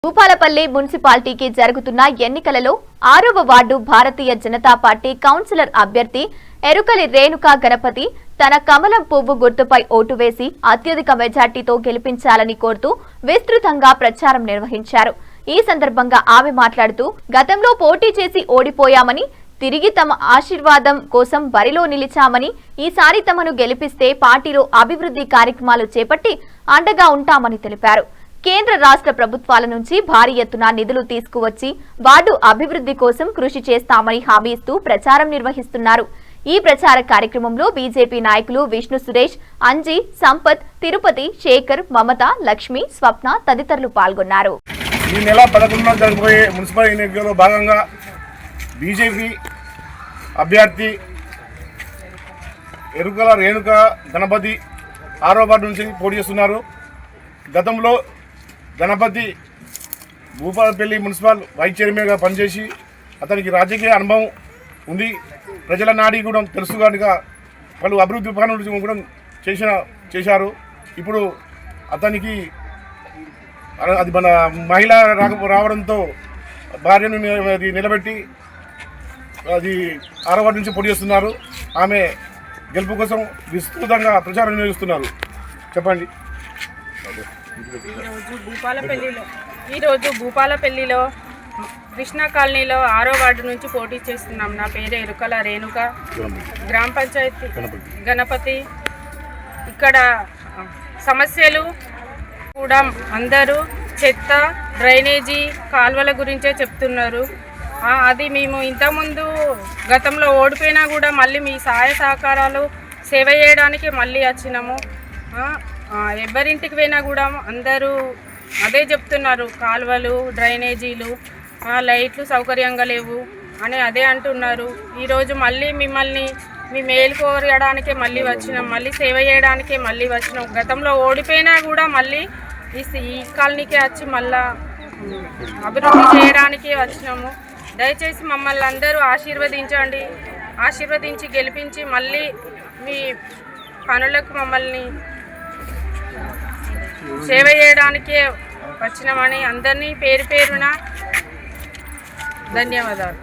భూపాలపల్లి మున్సిపాలిటీకి జరుగుతున్న ఎన్నికలలో 6వ ward Bharatiya Janata party councillor అభ్యర్థి ఎరుకలి రేణుకా గణపతి తన కమలం పువ్వు గుర్తుపై ఓటు వేసి అత్యధిక మెజార్టీతో గెలిపించాలని కోరుతూ విస్తృతంగా ప్రచారం నిర్వహించారు. ఈ సందర్భంగా ఆమె మాట్లాడుతూ గతంలో పోటీ చేసి ఓడిపోయామని, తిరిగి తమ ఆశీర్వాదం కోసం బరిలో నిలిచామని, ఈసారి తమను గెలిపిస్తే పార్టీలో అభివృద్ధి కార్యక్రమాలు చేపట్టి అండగా ఉంటామని తెలిపారు. కేంద్ర రాష్ట్ర ప్రభుత్వాల నుంచి భారీ ఎత్తున నిధులు తీసుకువచ్చి వార్డు అభివృద్ధి కోసం కృషి చేస్తామని హామీ ఇస్తూ ప్రచారం నిర్వహిస్తున్నారు. ఈ ప్రచార కార్యక్రమంలో బీజేపీ నాయకులు విష్ణు సురేష్, అంజీ, సంపత్, తిరుపతి, శేఖర్, మమత, లక్ష్మి, స్వప్న తదితరులు పాల్గొన్నారు. ఈ నెల 11న జరగబోయే మున్సిపల్ ఎన్నికల్లో భాగంగా బీజేపీ అభ్యర్థి ఎరుకల రేణుక గణపతి 6వ వార్డు నుంచి పోటీ చేస్తున్నారు. గతంలో గణపతి భూపాలపల్లి మున్సిపల్ వైస్ చైర్మన్గా పనిచేసి అతనికి రాజకీయ అనుభవం ఉంది. ప్రజల నాడి కూడా తెలుసు కనుక వాళ్ళు అభివృద్ధి పనులు కూడా చేశారు. ఇప్పుడు అతనికి అది మన మహిళ రావడంతో భార్యను నిలబెట్టి అది 6వ వార్డు నుంచి పోటీ చేస్తున్నారు. ఆమె గెలుపు కోసం విస్తృతంగా ప్రచారం నిర్వహిస్తున్నారు. చెప్పండి. ఈరోజు భూపాలపల్లిలో కృష్ణా కాలనీలో 6వ వార్డు నుంచి పోటీ చేస్తున్నాం. నా పేరు ఎరుకల రేణుక, గ్రామ పంచాయతీ గణపతి. ఇక్కడ సమస్యలు కూడా అందరూ చెత్త, డ్రైనేజీ, కాలువల గురించే చెప్తున్నారు. అది మేము ఇంతకుముందు గతంలో ఓడిపోయినా కూడా మళ్ళీ మీ సహాయ సహకారాలు సేవ చేయడానికి మళ్ళీ వచ్చినాము. ఎవరింటికి పోయినా కూడా అందరూ అదే చెప్తున్నారు, కాలువలు, డ్రైనేజీలు, లైట్లు సౌకర్యంగా లేవు అని అదే అంటున్నారు. ఈరోజు మళ్ళీ మిమ్మల్ని మీ మేలు కోరడానికే మళ్ళీ వచ్చినాం, మళ్ళీ సేవ చేయడానికే మళ్ళీ వచ్చినాం. గతంలో ఓడిపోయినా కూడా మళ్ళీ ఈ కాలనీకే వచ్చి మళ్ళా అభివృద్ధి చేయడానికే వచ్చినాము. దయచేసి మమ్మల్ని అందరూ ఆశీర్వదించండి, ఆశీర్వదించి గెలిపించి మళ్ళీ మీ పనులకు మమ్మల్ని సేవ చేయడానికే వచ్చినామని అందరినీ పేరు పేరున ధన్యవాదాలు.